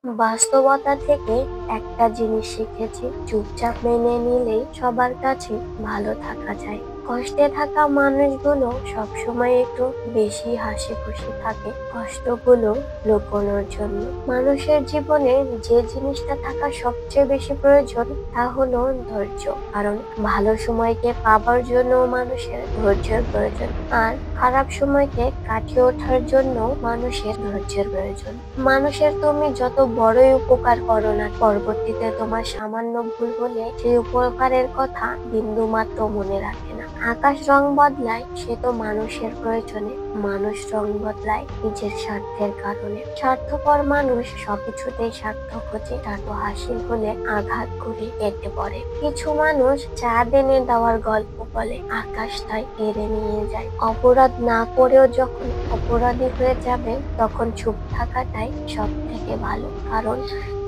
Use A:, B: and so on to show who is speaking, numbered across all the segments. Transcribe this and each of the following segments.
A: বাস্তবতা থেকে একটা জিনিস শিখেছি, চুপচাপ মেনে নিলেই সবার কাছে ভালো থাকা যায়। কষ্টে থাকা মানুষগুলো সবসময় একটু বেশি হাসি খুশি থাকে কষ্টগুলো লুকোনোর জন্য। মানুষের জীবনে যে জিনিসটা থাকা সবচেয়ে বেশি প্রয়োজন তা হলো ধৈর্য। কারণ ভালো সময়কে পাবার জন্য মানুষের ধৈর্যের প্রয়োজন, আর খারাপ সময়কে কাটিয়ে ওঠার জন্য মানুষের ধৈর্যের প্রয়োজন। মানুষের তুমি যত বড়ই উপকার করো না, পরবর্তীতে তোমার সামান্য ভুল হলে সেই উপকারের কথা বিন্দু মাত্র মনে রাখে না। আকাশ রং বদলায় সে তো মানুষের প্রয়োজনে, মানুষ রং বদলায় নিজের স্বার্থের কারণে। স্বার্থপর মানুষ সবকিছুতেই স্বার্থ খোঁজে, স্বার্থ হাসিল হলে আঘাত করে কেটে পড়ে। কিছু মানুষ চাঁদ এনে দেওয়ার গল্প বলে, আকাশ তাই কেড়ে নিয়ে যায়। অপরাধ না করেও যখন অপরাধী হয়ে যাবে তখন চুপ থাকাটাই সব থেকে ভালো। কারণ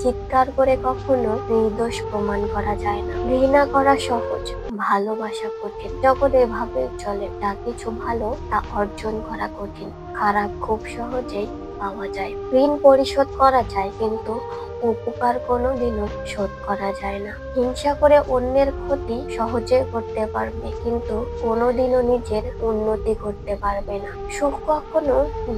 A: চিৎকার করে কখনো নির্দোষ প্রমাণ করা যায় না। ঘৃণা করা সহজ, ভালোবাসা কঠিন। যখন এভাবে চলে, যা কিছু ভালো তা অর্জন করা কঠিন, খারাপ খুব সহজেই পাওয়া যায়। ঋণ পরিশোধ করা যায় কিন্তু উপকার কোনোদিনও শোধ করা যায় না। হিংসা করে অন্যের ক্ষতি সহজে করতে পারবে কিন্তু কোনোদিনও নিজের উন্নতি করতে পারবে না। সুখ কখনো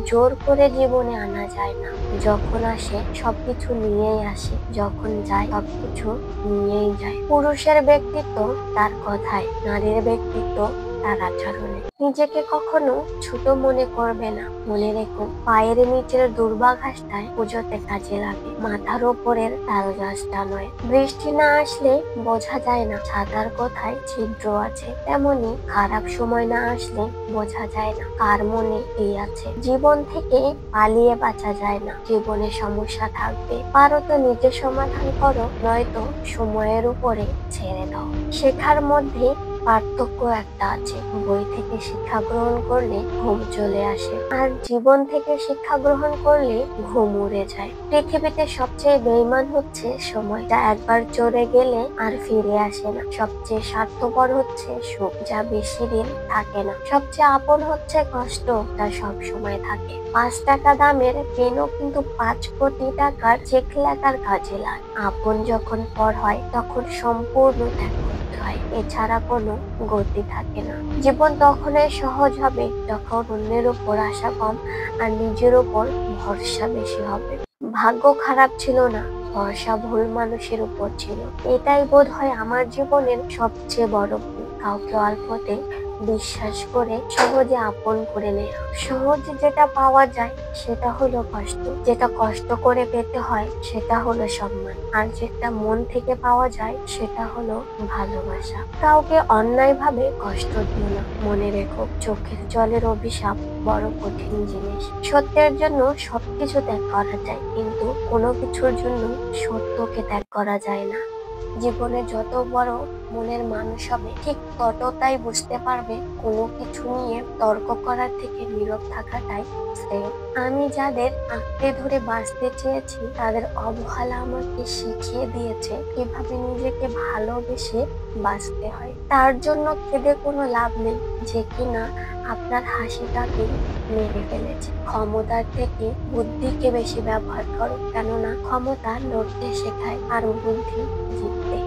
A: জোর করে জীবনে আনা যায় না। যখন আসে সবকিছু নিয়েই আসে, যখন যায় সবকিছু নিয়েই যায়। পুরুষের ব্যক্তিত্ব তার কথায়, নারীর ব্যক্তিত্ব তার আচরণে। নিজেকে কখনো ছোট মনে করবে না। মনে রেখো, পায়ের নিচের দুর্বাঘাসটায় পুজোতে কাজে লাগে, মাথার ওপরের তাল গাছটা নয়। বৃষ্টি না আসলে বোঝা যায় না ছাতার কোথায় ছিদ্র আছে, তেমনি খারাপ সময় না আসলে বোঝা যায় না কার মনে এই আছে। জীবন থেকে পালিয়ে বাঁচা যায় না, জীবনে সমস্যা থাকবে। পারো তো নিজে সমাধান করো, নয়তো সময়ের উপরে ছেড়ে দাও। শেখার মধ্যে পার্থক্য একটা আছে, বই থেকে শিক্ষা গ্রহণ করলে ঘুম চলে আসে, আর জীবন থেকে শিক্ষা গ্রহণ করলে ঘুম উড়ে যায়। পৃথিবীতে সবচেয়ে বেঈমান হচ্ছে সময়, যা একবার চলে গেলে আর ফিরে আসে না। সবচেয়ে স্বার্থপর হচ্ছে সুখ, যা বেশি দিন থাকে না। সবচেয়ে আপন হচ্ছে কষ্ট, যা সব সময় থাকে। 5 টাকা দামের পেনও কিন্তু 5 কোটি টাকার চেক লেখার কাজে লাগে। আপন যখন পর হয় তখন সম্পূর্ণ ত্যাগ করতে হয়, এছাড়া কোনো গতি থাকে না। জীবন তখনই সহজ হবে যখন অন্যের উপর আশা কম আর নিজের উপর ভরসা বেশি হবে। ভাগ্য খারাপ ছিল না, ভরসা ভুল মানুষের উপর ছিল। এটাই বোধহয় আমার জীবনের সবচেয়ে বড় ভুল, কাউকে অল্পতে বিশ্বাস করে সহজে আপন করে নেওয়া। সহজে যেটা পাওয়া যায় সেটা হলো কষ্ট, যেটা কষ্ট করে পেতে হয় সেটা হলো সম্মান, আর যেটা মন থেকে পাওয়া যায় সেটা হলো ভালোবাসা। কাউকে অন্যায়ভাবে কষ্ট দিও না। মনে রেখো, চোখের জলের অভিশাপ বড় কঠিন জিনিস। সত্যের জন্য সবকিছু ত্যাগ করা যায় কিন্তু কোনো কিছুর জন্য সত্যকে ত্যাগ করা যায় না। জীবনে যত বড় মনের মানুষ হবে ঠিক ততটাই বুঝতে পারবে কোনো কিছু নিয়ে তর্ক করার থেকে নীরব থাকাটাই শ্রেয়। আমি যাদের আঁকড়ে ধরে বাঁচতে চেয়েছি তাদের অবহেলা আমাকে শিখিয়ে দিয়েছে কিভাবে নিজেকে ভালোবেসে বাঁচতে হয়। তার জন্য কেঁদে কোনো লাভ নেই যে কিনা আপনার হাসিটাকে মেরে ফেলেছে। ক্ষমতার থেকে বুদ্ধিকে বেশি ব্যবহার করো, কেননা ক্ষমতা লড়তে শেখায় আর বুদ্ধি জিততে।